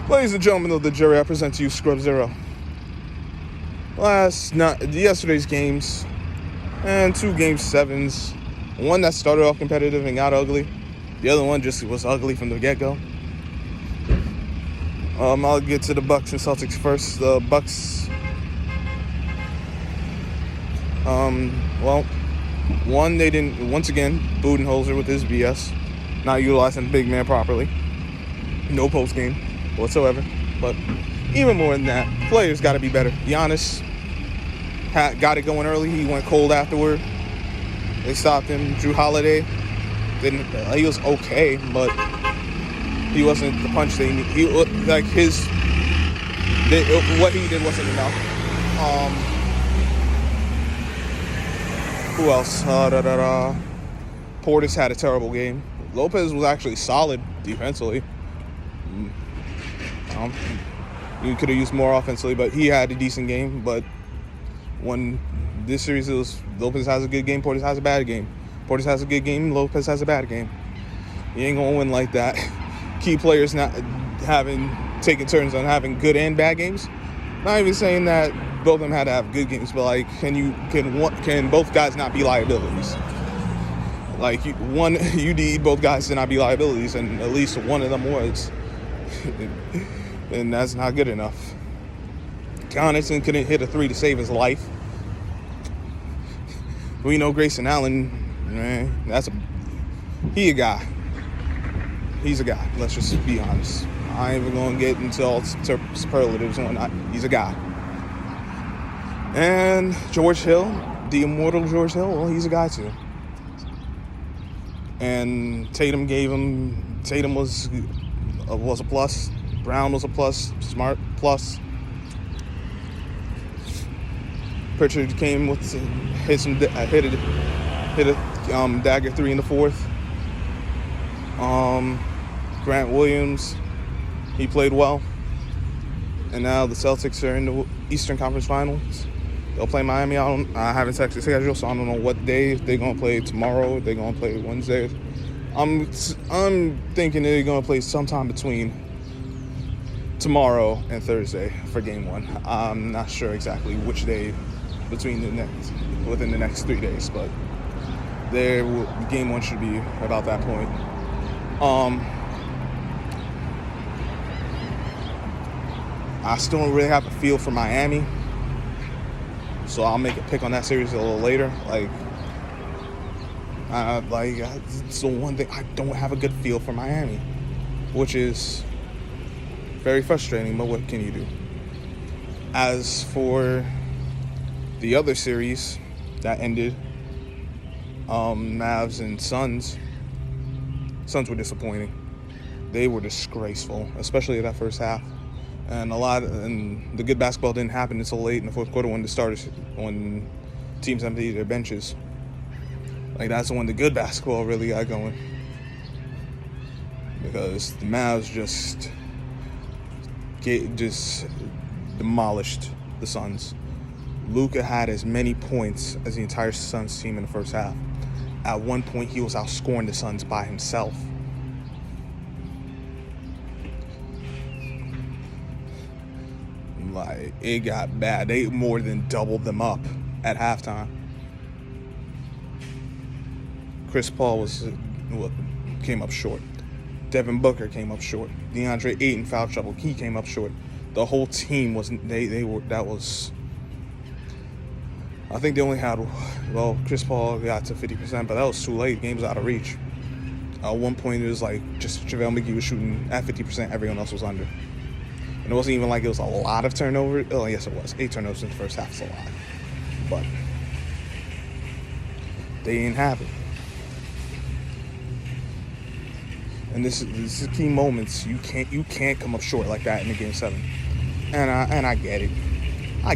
Ladies and gentlemen of the jury, I present to you Scrub Zero. Yesterday's games and 2 Game 7s. One that started off competitive and got ugly. The other one just was ugly from the get-go. I'll get to the Bucks and Celtics first. The Bucks, they didn't, once again, Budenholzer with his BS, not utilizing the big man properly. No post game whatsoever. But even more than that, players got to be better. Giannis got it going early. He went cold afterward. They stopped him. Drew Holiday he was okay, but he wasn't the punch they need. What he did wasn't enough. Who else? Portis had a terrible game. Lopez was actually solid defensively. You could have used more offensively, but he had a decent game. But when this series, Lopez has a good game, Portis has a bad game. Portis has a good game, Lopez has a bad game. You ain't gonna win like that. Key players not taking turns on having good and bad games. Not even saying that both of them had to have good games, but like, can both guys not be liabilities? Like you need both guys to not be liabilities, and at least one of them was. And that's not good enough. Connaughton couldn't hit a 3 to save his life. We know Grayson Allen, man, he a guy. He's a guy. Let's just be honest. I ain't even gonna get into all superlatives on that. He's a guy. And George Hill, the immortal George Hill, well, he's a guy too. And Tatum was a plus. Brown was a plus. Smart plus. Pritchard came with hit a dagger 3 in the 4th. Grant Williams, he played well. And now the Celtics are in the Eastern Conference Finals. They'll play Miami. I haven't checked the schedule, so I don't know what day they're gonna play tomorrow. They're gonna play Wednesday. I'm thinking they're gonna play sometime between tomorrow and Thursday for Game 1. I'm not sure exactly which day within the next 3 days, but Game 1 should be about that point. I still don't really have a feel for Miami, so I'll make a pick on that series a little later. It's the one thing I don't have a good feel for Miami, which is very frustrating, but what can you do? As for the other series that ended, Mavs and Suns were disappointing. They were disgraceful, especially that first half. And the good basketball didn't happen until late in the fourth quarter when teams emptied their benches. Like, that's when the good basketball really got going. Because the Mavs just demolished the Suns. Luka had as many points as the entire Suns team in the first half. At one point, he was outscoring the Suns by himself. Like, it got bad. They more than doubled them up at halftime. Chris Paul came up short. Devin Booker came up short. DeAndre Ayton foul trouble. He came up short. The whole team wasn't. I think they only had. Well, Chris Paul got to 50%, but that was too late. Game was out of reach. At one point, it was like just JaVale McGee was shooting at 50%. Everyone else was under. And it wasn't even like it was a lot of turnovers. Oh, yes, it was. 8 turnovers in the first half is a lot. But they didn't have it. And this is key moments. You can't come up short like that in a Game 7. And I get it. I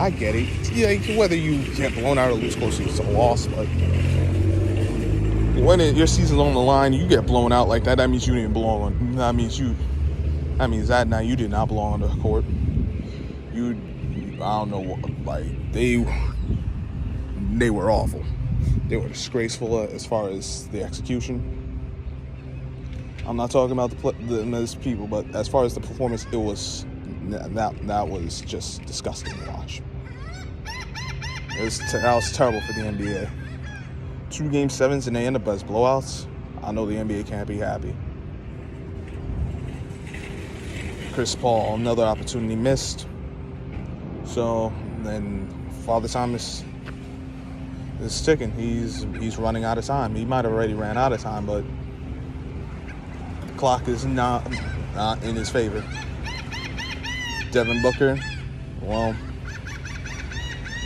get it. Yeah, whether you get blown out or lose close, it's a loss. But when your season's on the line, you get blown out like that. That means you didn't belong on. That means that night you did not belong on the court. I don't know. Like, they were awful. They were disgraceful as far as the execution. I'm not talking about the people, but as far as the performance, that was just disgusting to watch. That was terrible for the NBA. 2 Game 7s and they end up as blowouts. I know the NBA can't be happy. Chris Paul, another opportunity missed. So then Father Time is ticking. He's running out of time. He might have already ran out of time, but the clock is not in his favor. Devin Booker, well,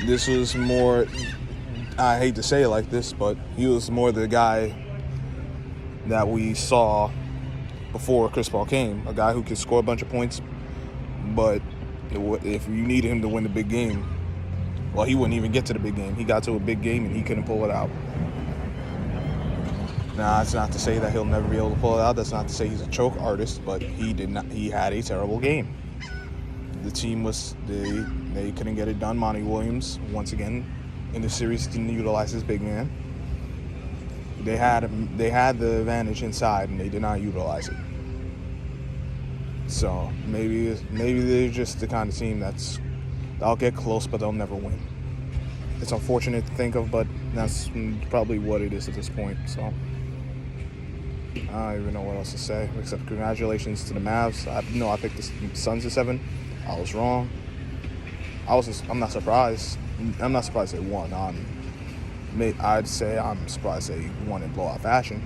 this was more, I hate to say it like this, but he was more the guy that we saw before Chris Paul came. A guy who could score a bunch of points, but if you needed him to win the big game, well, he wouldn't even get to the big game. He got to a big game and he couldn't pull it out. Now, that's not to say that he'll never be able to pull it out. That's not to say he's a choke artist, but he had a terrible game. The team they couldn't get it done. Monty Williams, once again, in the series didn't utilize his big man. They had the advantage inside and they did not utilize it. So maybe they're just the kind of team they'll get close, but they'll never win. It's unfortunate to think of, but that's probably what it is at this point. So I don't even know what else to say, except congratulations to the Mavs. I picked the Suns at 7. I was wrong. I'm not surprised. I'm not surprised they won. I'd say I'm surprised they won in blowout fashion.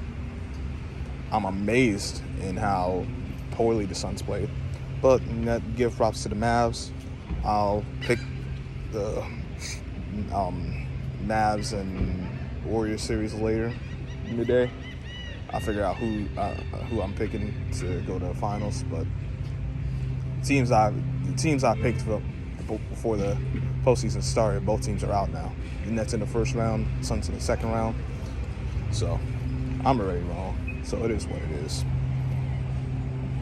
I'm amazed in how poorly the Suns played. But give props to the Mavs. I'll pick the Mavs and Warriors series later in the day. I'll figure out who I'm picking to go to the finals. But the teams I picked before the postseason started, both teams are out now. The Nets in the first round, Suns in the second round. So I'm already wrong. So it is what it is.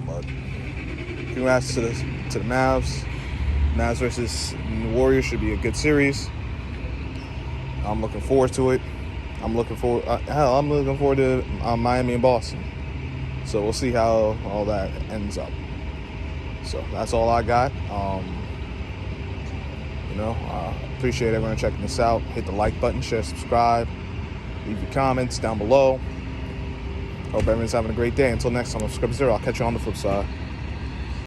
But congrats to the Mavs. Mavs versus the Warriors should be a good series. I'm looking forward to it. I'm looking forward to Miami and Boston. So we'll see how all that ends up. So that's all I got. Appreciate everyone checking this out. Hit the like button, share, subscribe, leave your comments down below. Hope everyone's having a great day. Until next time, I'm Script Zero. I'll catch you on the flip side.